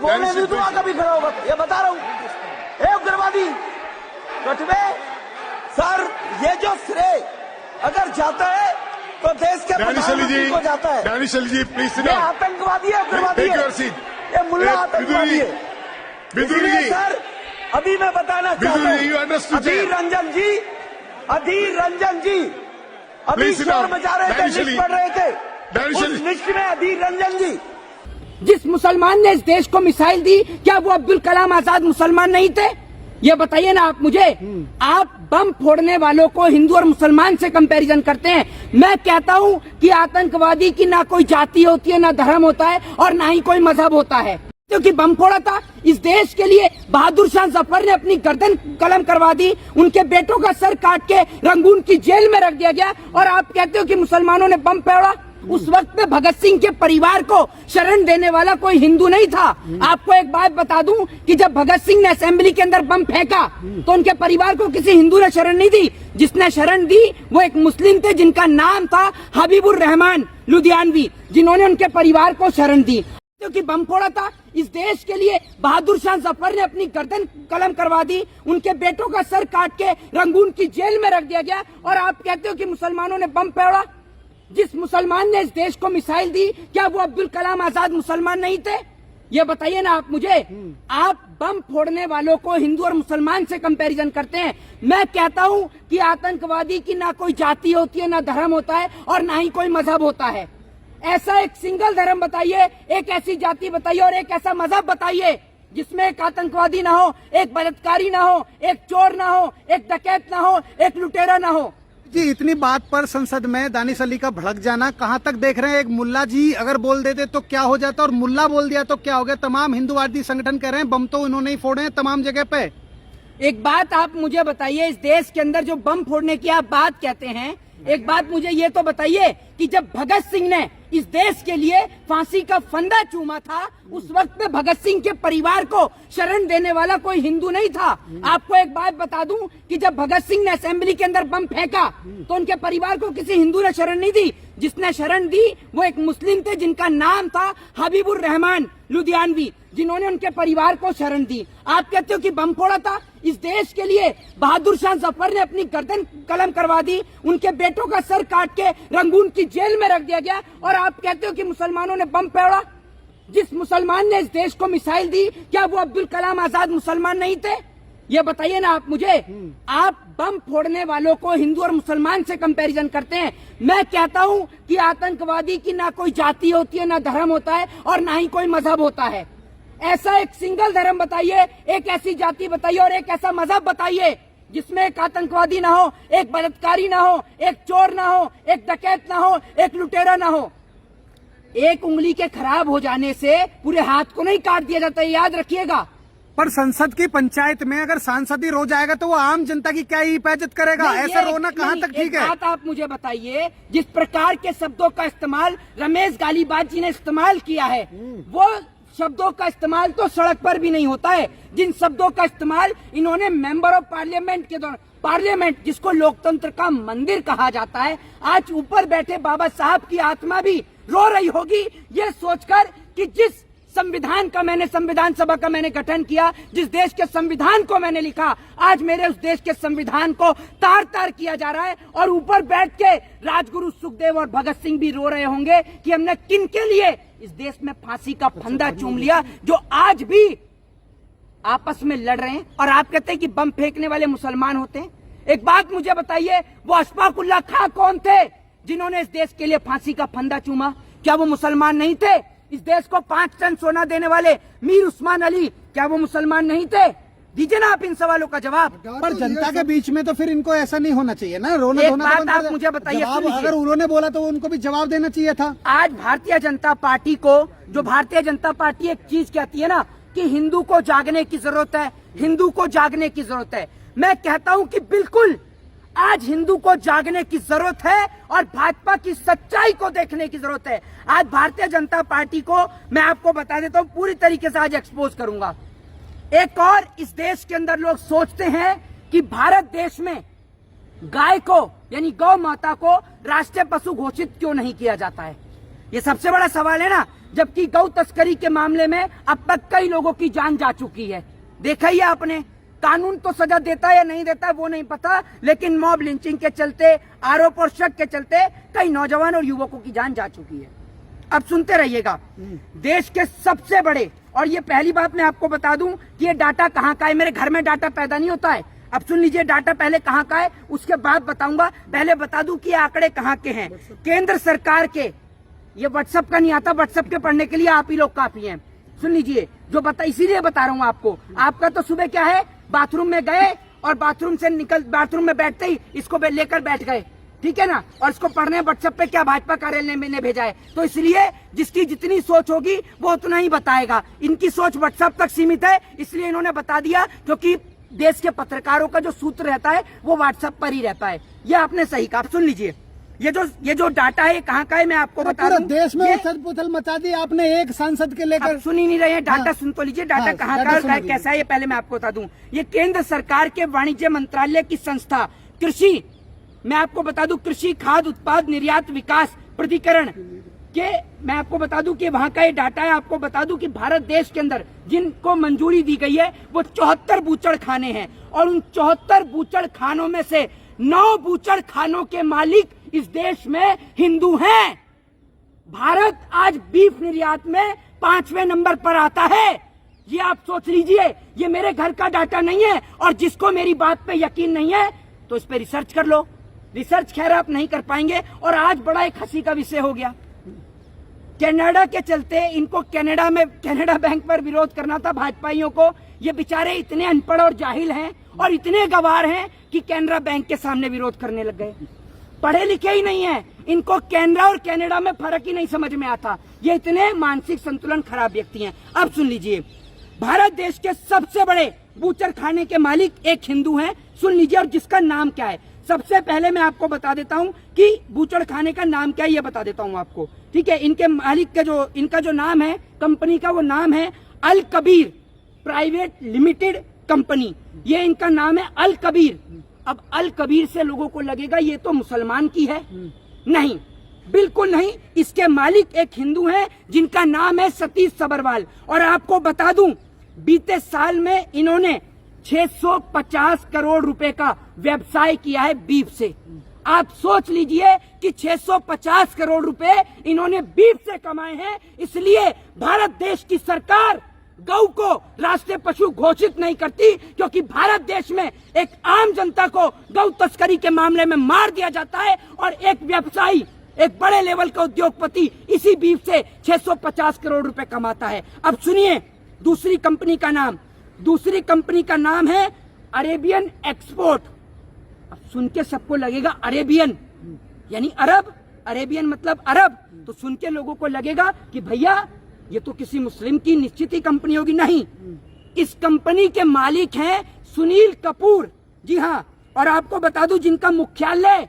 बोलने नहीं दूंगा कभी खड़ा होगा, ये बता रहा हूँ। ए उग्रवादी कटवे सर, ये जो श्रेय अगर जाता है तो देश के प्रधानमंत्री को जाता है। डैनिश अली जी प्लीज सिट ये डाउन। आतंकवादी है, उग्रवादी है, ये मुल्ला आतंकवादी है। बिदुरी जी सर अभी मैं बताना चाहता हूँ, अधीर रंजन जी अभी शोर मचा रहे थे, लिस्ट पढ़ रहे थे, उस लिस्ट में अधीर रंजन जी। जिस मुसलमान ने इस देश को मिसाइल दी, क्या वो अब्दुल कलाम आजाद मुसलमान नहीं थे? ये बताइए ना आप मुझे। आप बम फोड़ने वालों को हिंदू और मुसलमान से कंपैरिजन करते हैं। मैं कहता हूं कि आतंकवादी की ना कोई जाति होती है, ना धर्म होता है और ना ही कोई मजहब होता है। क्योंकि बम फोड़ा था इस देश के लिए, बहादुर शाह जफर ने अपनी गर्दन कलम करवा दी, उनके बेटों का सर काट के रंगून की जेल में रख दिया गया, और आप कहते हो कि मुसलमानों ने बम फोड़ा। उस वक्त में भगत सिंह के परिवार को शरण देने वाला कोई हिंदू नहीं था। आपको एक बात बता दूं कि जब भगत सिंह ने असेंबली के अंदर बम फेंका तो उनके परिवार को किसी हिंदू ने शरण नहीं दी। जिसने शरण दी वो एक मुस्लिम थे जिनका नाम था हबीबुर रहमान लुधियानवी, जिन्होंने उनके परिवार को शरण दी। क्योंकि बम फोड़ा था इस देश के लिए, बहादुर शाह जफर ने अपनी गर्दन कलम करवा दी, उनके बेटों का सर काट के रंगून की जेल में रख दिया गया, और आप कहते हो कि मुसलमानों ने बम फोड़ा। जिस मुसलमान ने इस देश को मिसाइल दी, क्या वो अब्दुल कलाम आजाद मुसलमान नहीं थे? ये बताइए ना आप मुझे। आप बम फोड़ने वालों को हिंदू और मुसलमान से कंपैरिजन करते हैं। मैं कहता हूं कि आतंकवादी की ना कोई जाति होती है, ना धर्म होता है और ना ही कोई मजहब होता है। ऐसा एक सिंगल धर्म बताइए, एक ऐसी जाति बताइए और एक ऐसा मजहब बताइए जिसमें एक आतंकवादी ना हो, एक बलात्कारी ना हो, एक चोर ना हो, एक डकैत ना हो, एक लुटेरा ना हो। जी, इतनी बात पर संसद में दानिश अली का भड़क जाना कहां तक देख रहे हैं? एक मुल्ला जी अगर बोल देते तो क्या हो जाता, और मुल्ला बोल दिया तो क्या हो गया? तमाम हिंदूवादी संगठन कह रहे हैं बम तो उन्होंने ही फोड़े हैं तमाम जगह पे। एक बात आप मुझे बताइए, इस देश के अंदर जो बम फोड़ने की आप बात कहते हैं, एक बात मुझे ये तो बताइए कि जब भगत सिंह ने इस देश के लिए फांसी का फंदा चूमा था, उस वक्त में भगत सिंह के परिवार को शरण देने वाला कोई हिंदू नहीं था। आपको एक बात बता दूं कि जब भगत सिंह ने असेंबली के अंदर बम फेंका तो उनके परिवार को किसी हिंदू ने शरण नहीं दी। जिसने शरण दी वो एक मुस्लिम थे जिनका नाम था हबीबुर रहमान लुधियानवी, जिन्होंने उनके परिवार को शरण दी। आप कहते हो कि बम फोड़ा था इस देश के लिए, बहादुर शाह जफर ने अपनी गर्दन कलम करवा दी, उनके बेटों का सर काट के रंगून की जेल में रख दिया गया, और आप कहते हो कि मुसलमानों ने बम फोड़ा। जिस मुसलमान ने इस देश को मिसाइल दी, क्या वो अब्दुल कलाम आजाद मुसलमान नहीं थे? ये बताइए ना आप मुझे। आप बम फोड़ने वालों को हिंदू और मुसलमान से कंपैरिजन करते हैं। मैं कहता हूं कि आतंकवादी की ना कोई जाति होती है, ना धर्म होता है और ना ही कोई मजहब होता है। ऐसा एक सिंगल धर्म बताइए, एक ऐसी जाति बताइए और एक ऐसा मजहब बताइए जिसमें एक आतंकवादी ना हो, एक बलात्कारी ना हो, एक चोर ना हो, एक डकैत ना हो, एक लुटेरा ना हो। एक उंगली के खराब हो जाने से पूरे हाथ को नहीं काट दिया जाता, याद रखिएगा। पर संसद की पंचायत में अगर सांसद ही रो जाएगा तो वो आम जनता की क्या हिफाजत करेगा? ऐसा रोना कहां तक ठीक है? बात आप मुझे बताइए, जिस प्रकार के शब्दों का इस्तेमाल रमेश गालिबाज जी ने इस्तेमाल किया है, वो शब्दों का इस्तेमाल तो सड़क पर भी नहीं होता है। जिन शब्दों का इस्तेमाल इन्होंने मेंबर ऑफ पार्लियामेंट के दौरान, पार्लियामेंट जिसको लोकतंत्र का मंदिर कहा जाता है, आज ऊपर बैठे बाबा साहब की आत्मा भी रो रही होगी ये सोचकर कि जिस संविधान का मैंने, संविधान सभा का मैंने गठन किया, जिस देश के संविधान को मैंने लिखा, आज मेरे उस देश के संविधान को तार तार किया जा रहा है। और ऊपर बैठ के राजगुरु सुखदेव और भगत सिंह भी रो रहे होंगे कि हमने किनके लिए इस देश में फांसी का फंदा चूम लिया, जो आज भी आपस में लड़ रहे हैं। और आप कहते हैं कि बम फेंकने वाले मुसलमान होते हैं। एक बात मुझे बताइए, वो अशफाक उल्लाह खां कौन थे जिन्होंने इस देश के लिए फांसी का फंदा चूमा? क्या वो मुसलमान नहीं थे? इस देश को 5 टन सोना देने वाले मीर उस्मान अली, क्या वो मुसलमान नहीं थे? दीजिए ना आप इन सवालों का जवाब। पर जनता के बीच में तो फिर इनको ऐसा नहीं होना चाहिए ना, रोना धोना। एक बात आप मुझे बताइए, अगर उन्होंने बोला तो उनको भी जवाब देना चाहिए था। आज भारतीय जनता पार्टी को, जो भारतीय जनता पार्टी एक चीज कहती है ना कि हिंदू को जागने की जरूरत है, हिंदू को जागने की जरूरत है, मैं कहता हूं कि बिल्कुल आज हिंदू को जागने की जरूरत है और भाजपा की सच्चाई को देखने की जरूरत है। आज भारतीय जनता पार्टी को मैं आपको बता देता हूं, पूरी तरीके से आज एक्सपोज करूंगा। एक और इस देश के अंदर लोग सोचते हैं कि भारत देश में गाय को, यानी गौ माता को राष्ट्रीय पशु घोषित क्यों नहीं किया जाता है। ये सबसे बड़ा सवाल है ना। जबकि गौ तस्करी के मामले में अब तक कई लोगों की जान जा चुकी है। देखा ही है आपने, कानून तो सजा देता है या नहीं देता वो नहीं पता, लेकिन मॉब लिंचिंग के चलते, आरोप और शक के चलते कई नौजवान और युवकों की जान जा चुकी है। अब सुनते रहिएगा, देश के सबसे बड़े, और ये पहली बात मैं आपको बता दूं कि ये डाटा कहाँ का है, मेरे घर में डाटा पैदा नहीं होता है। अब सुन लीजिए डाटा पहले कहाँ का है, उसके बाद बताऊंगा। पहले बता दूं कि ये आंकड़े कहाँ के हैं। केंद्र सरकार के, ये व्हाट्सएप का नहीं आता, व्हाट्सएप के पढ़ने के लिए आप ही लोग काफी हैं। सुन लीजिए जो इसीलिए बता रहा हूँ आपको। आपका तो सुबह क्या है, बाथरूम में गए और बाथरूम में बैठते ही इसको लेकर बैठ गए, ठीक है ना, और इसको पढ़ने व्हाट्सएप पे क्या भाजपा कार्यालय ने भेजा है। तो इसलिए जिसकी जितनी सोच होगी वो उतना ही बताएगा। इनकी सोच व्हाट्सएप तक सीमित है, इसलिए इन्होंने बता दिया, क्योंकि देश के पत्रकारों का जो सूत्र रहता है वो व्हाट्सएप पर ही रहता है। ये आपने सही कहा। आप सुन लीजिए, ये जो डाटा है कहाँ का है मैं आपको बता दूं। देश में उथल पुथल मचा दी आपने एक सांसद के लेकर। सुन ही नहीं रहे हैं, डाटा सुन तो लीजिए, डाटा कहाँ का है, कैसा है, ये पहले मैं आपको बता दूं। ये केंद्र सरकार के वाणिज्य मंत्रालय की संस्था कृषि, मैं आपको बता दूं, कृषि खाद्य उत्पाद निर्यात विकास प्राधिकरण के, मैं आपको बता दूं कि वहां का ये डाटा है। आपको बता दूं कि भारत देश के अंदर जिनको मंजूरी दी गई है वो 74 बूचड़ खाने हैं, और उन 74 बूचड़ खानों में से 9 बूचड़ खानों के मालिक इस देश में हिंदू हैं। भारत आज बीफ निर्यात में 5वें नंबर पर आता है। ये आप सोच लीजिए, ये मेरे घर का डाटा नहीं है, और जिसको मेरी बात पे यकीन नहीं है तो इस पे रिसर्च कर लो। रिसर्च खैर आप नहीं कर पाएंगे। और आज बड़ा एक हंसी का विषय हो गया, कनाडा के चलते इनको कनाडा बैंक पर विरोध करना था भाजपाइयों को। ये बेचारे इतने अनपढ़ और जाहिल हैं और इतने गवार हैं कि कनाडा बैंक के सामने विरोध करने लग गए। पढ़े लिखे ही नहीं है, इनको कनाडा और कनाडा में फर्क ही नहीं समझ में आता। ये इतने मानसिक संतुलन खराब व्यक्ति हैं। अब सुन लीजिए, भारत देश के सबसे बड़े बूचर खाने के मालिक एक हिंदू हैं। सुन लीजिए, और जिसका नाम क्या है। सबसे पहले मैं आपको बता देता हूं कि बूचड़ खाने का नाम क्या है, ये बता देता हूं आपको, ठीक है। इनके मालिक का इनका जो नाम है कंपनी का, वो नाम है अल कबीर प्राइवेट लिमिटेड कंपनी। ये इनका नाम है अल कबीर। अब अल कबीर से लोगों को लगेगा ये तो मुसलमान की है, नहीं, बिल्कुल नहीं। इसके मालिक एक हिंदू हैं जिनका नाम है सतीश सबरवाल। और आपको बता दूं, बीते साल में इन्होंने 650 करोड़ रुपए का व्यवसाय किया है बीफ से। आप सोच लीजिए कि 650 करोड़ रुपए इन्होंने बीफ से कमाए हैं। इसलिए भारत देश की सरकार गौ को राष्ट्रीय पशु घोषित नहीं करती, क्योंकि भारत देश में एक आम जनता को गौ तस्करी के मामले में मार दिया जाता है, और एक व्यवसायी, एक बड़े लेवल का उद्योगपति इसी बीफ से 650 करोड़ रुपए कमाता है। अब सुनिए दूसरी कंपनी का नाम है अरेबियन एक्सपोर्ट। अब सुन के सबको लगेगा अरेबियन यानी अरब, अरेबियन मतलब अरब, तो सुन के लोगों को लगेगा कि भैया ये तो किसी मुस्लिम की निश्चित ही कंपनी होगी। नहीं, इस कंपनी के मालिक हैं सुनील कपूर, जी हाँ। और आपको बता दूं जिनका मुख्यालय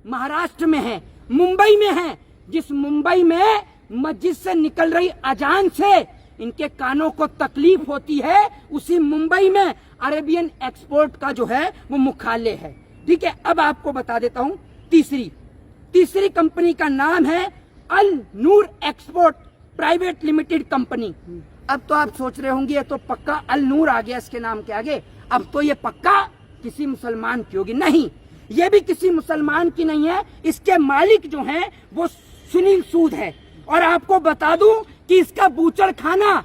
महाराष्ट्र में है, मुंबई में है। जिस मुंबई में मस्जिद से निकल रही अजान से इनके कानों को तकलीफ होती है, उसी मुंबई में अरेबियन एक्सपोर्ट का जो है वो मुख्यालय है, ठीक है। अब आपको बता देता हूं तीसरी कंपनी का नाम है अल नूर एक्सपोर्ट प्राइवेट लिमिटेड कंपनी। अब तो आप सोच रहे होंगे ये तो पक्का अल नूर आ गया इसके नाम के आगे, अब तो ये पक्का किसी मुसलमान की होगी। नहीं, ये भी किसी मुसलमान की नहीं है। इसके मालिक जो हैं वो सुनील सूद है। और आपको बता दूं कि इसका बूचड़ खाना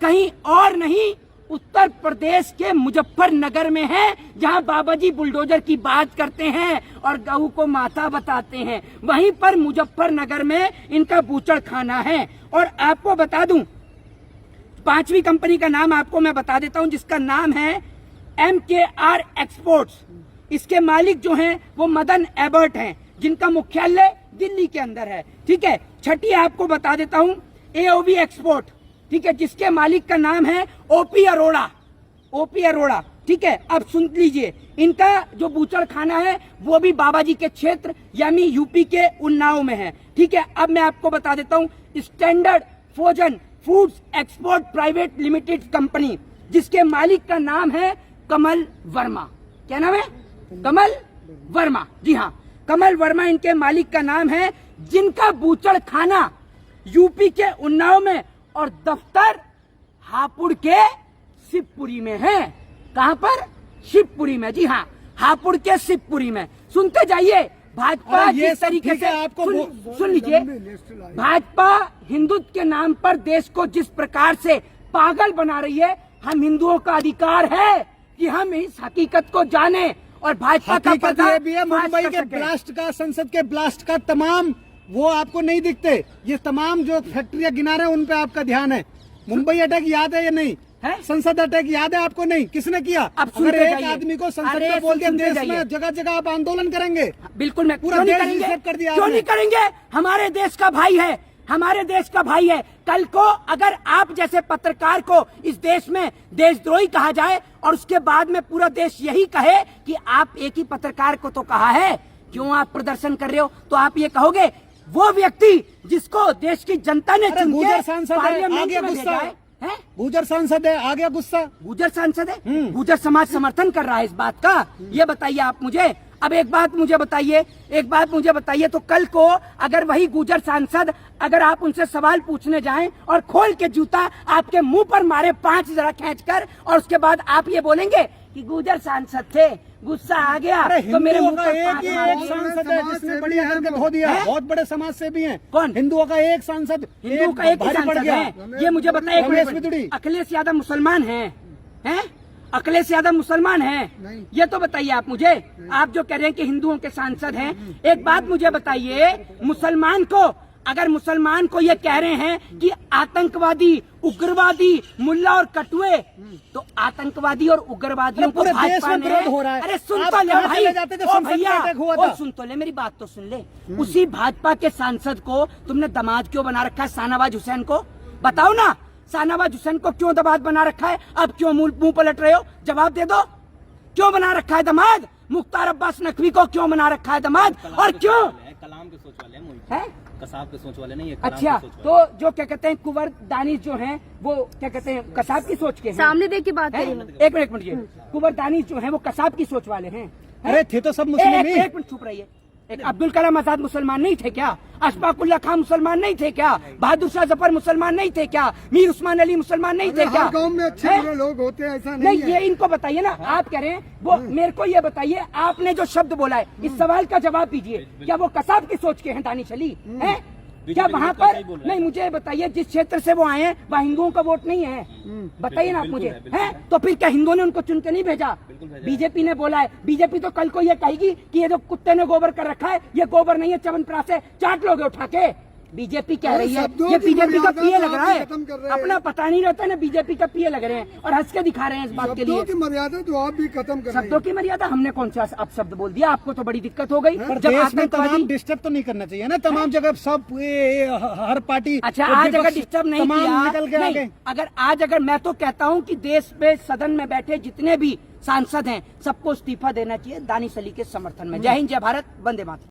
कहीं और नहीं, उत्तर प्रदेश के मुजफ्फरनगर में है, जहां बाबा जी बुलडोजर की बात करते हैं और गऊ को माता बताते हैं। वहीं पर मुजफ्फरनगर में इनका बूचड़ खाना है। और आपको बता दूं, पांचवी कंपनी का नाम आपको मैं बता देता हूं, जिसका नाम है MKR एक्सपोर्ट्स। इसके मालिक जो हैं वो मदन एबर्ट हैं, जिनका मुख्यालय दिल्ली के अंदर है, ठीक है। छठी आपको बता देता हूं AOV एक्सपोर्ट, ठीक है, जिसके मालिक का नाम है OP अरोड़ा, ठीक है। अब सुन लीजिए, इनका जो बूचड़ खाना है वो भी बाबा जी के क्षेत्र यानी यूपी के उन्नाव में है, ठीक है। अब मैं आपको बता देता हूं standard frozen foods export private limited company, जिसके मालिक का नाम है कमल वर्मा। क्या नाम है? कमल वर्मा, जी हाँ, कमल वर्मा इनके मालिक का नाम है, जिनका बूचड़ खाना यूपी के उन्नाव में और दफ्तर हापुड़ के शिवपुरी में है। कहां पर? शिवपुरी में। जी हाँ, हापुड़ के शिवपुरी में। सुनते जाइए भाजपा ये जिस तरीके से आपको सुन लीजिए, भाजपा हिंदुत्व के नाम पर देश को जिस प्रकार से पागल बना रही है, हम हिंदुओं का अधिकार है कि हम इस हकीकत को जाने और भाजपा का हकीकत ये भी है, पर्दाफाश मुंबई कर के सकें। ब्लास्ट का, संसद के ब्लास्ट का तमाम वो आपको नहीं दिखते। ये तमाम जो फैक्ट्रियां गिना रहे हैं उन पे आपका ध्यान है। मुंबई अटैक याद है या नहीं है? संसद अटैक याद है आपको? नहीं, किसने किया? अब अगर सुनते एक जाइए। आदमी को संसद अरे में बोल दिया, सुनते देश जाइए। में जगह जगह आप आंदोलन करेंगे। बिल्कुल, मैं पूरा क्यों नहीं देश करेंगे? reset कर दिया क्यों आपने। नहीं करेंगे? हमारे देश का भाई है, हमारे देश का भाई है। कल को अगर आप जैसे पत्रकार को इस देश में देशद्रोही कहा जाए और उसके बाद में पूरा देश यही कहे कि आप एक ही पत्रकार को तो कहा है, क्यों आप प्रदर्शन कर रहे हो, तो आप ये कहोगे वो व्यक्ति जिसको देश की जनता ने चुन के गुजर सांसद है, पार्लियामेंट आगे में गुस्सा भेजा है। हैं? गुजर सांसद है, आ गया गुस्सा। गुजर सांसद है, गुजर समाज समर्थन कर रहा है इस बात का। ये बताइए आप मुझे। अब एक बात मुझे बताइए, तो कल को अगर वही गुजर सांसद, अगर आप उनसे सवाल पूछने जाएं और खोल के जूता आपके मुंह पर मारे 5 जरा खींचकर, और उसके बाद आप ये बोलेंगे कि गुजर सांसद थे, गुस्सा आ गया तो मेरे मुंह पर एक 5 ही मारे। एक सांसद है जिसने बड़ी हरकत हो दिया। है? बहुत बड़े समाज सेवी हैं। कौन? हिंदुओं का एक सांसद, हिंदुओं का एक ही भारी पड़ सांसद गया। है। ये मुझे बताइए, एक रमेश मिनट। बिदुड़ी। अखिलेश यादव मुसलमान हैं? अखिलेश यादव मुसलमान हैं? ये तो बताइए आप मुझे। आप जो कह रहे हैं कि हिंदुओं के सांसद हैं, एक बात मुझे बताइए, अगर मुसलमान को ये कह रहे हैं कि आतंकवादी, उग्रवादी, मुल्ला और कटुए, तो आतंकवादी और उग्रवादियों को पूरे देश भाजपा में ने, विरोध हो रहा है। अरे सुन आप तो ले कहाँ भाई, चले जाते थे ओ संसद में भैया, अटैक हुआ ओ था? सुन तो ले, मेरी बात तो सुन ले। उसी भाजपा के सांसद को तुमने दामाद क्यों बना रखा है? शाहनवाज हुसैन को बताओ ना, शाहनवाज हुसैन को क्यों दामाद बना रखा है? अब क्यों मुंह पलट रहे हो? जवाब दे दो, क्यों बना रखा है दामाद? मुख्तार अब्बास नकवी को क्यों बना रखा है दामाद? और क्यों? कलाम के सोच वाले है? कसाब के सोच वाले नहीं है। अच्छा, तो जो क्या कहते हैं कुंवर दानिश जो हैं, वो क्या कहते हैं कसाब की सोच के हैं। सामने देख के बात हैं? करिए। एक मिनट ये कुंवर दानिश जो है वो कसाब की सोच वाले हैं। अरे थे तो सब मुस्लिम ही। एक मिनट चुप रहिए। एक अब्दुल कलाम आजाद मुसलमान नहीं थे क्या? अशफाकुल्ला खान मुसलमान नहीं थे क्या? बहादुर शाह जफर मुसलमान नहीं थे क्या? मीर उस्मान अली मुसलमान नहीं थे क्या? गांव में अच्छे हैं? बुरे लोग होते हैं, ऐसा नहीं, नहीं ये इनको बताइए ना। आप कह रहे हैं वो, मेरे को ये बताइए, आपने जो शब्द बोला है, इस सवाल का जवाब दीजिए। क्या वो कसाब की सोच के हैं दानिश अली? हैं? क्या वहाँ पर नहीं? मुझे बताइए, जिस क्षेत्र से वो आए हैं वहाँ हिंदुओं का वोट नहीं है, बताइए ना आप मुझे। हैं? तो फिर क्या हिंदुओं ने उनको चुन के नहीं भेजा? बीजेपी ने बोला है, बीजेपी तो कल को ये कहेगी कि ये जो कुत्ते ने गोबर कर रखा है, ये गोबर नहीं है, च्यवनप्राश है, चाट लोगे उठा के। बीजेपी कह रही है, शब्दों ये की बीजेपी का मर्यादा पीए तो लग रहा आप ही है, खत्म कर रहे हैं। अपना पता नहीं रहता ना, बीजेपी का पीए लग रहे हैं और हंस के दिखा रहे हैं इस बात के शब्दों लिए। की मर्यादा तो आप भी खत्म कर रहे शब्दों हैं। की मर्यादा हमने कौन सा अब शब्द बोल दिया? आपको तो बड़ी दिक्कत हो गई पर जब देश में तमाम आतंकवादी। डिस्टर्ब तो नहीं करना चाहिए ना, तमाम जगह सब हर पार्टी। अच्छा, जो आज अगर विपक्ष डिस्टर्ब नहीं तमाम किया, निकल के नहीं, आगे। अगर मैं तो कहता हूं कि देश में सदन में बैठे जितने भी सांसद हैं सबको इस्तीफा देना चाहिए दानिश अली के समर्थन में। जय हिंद, जय भारत, वंदे मातरम।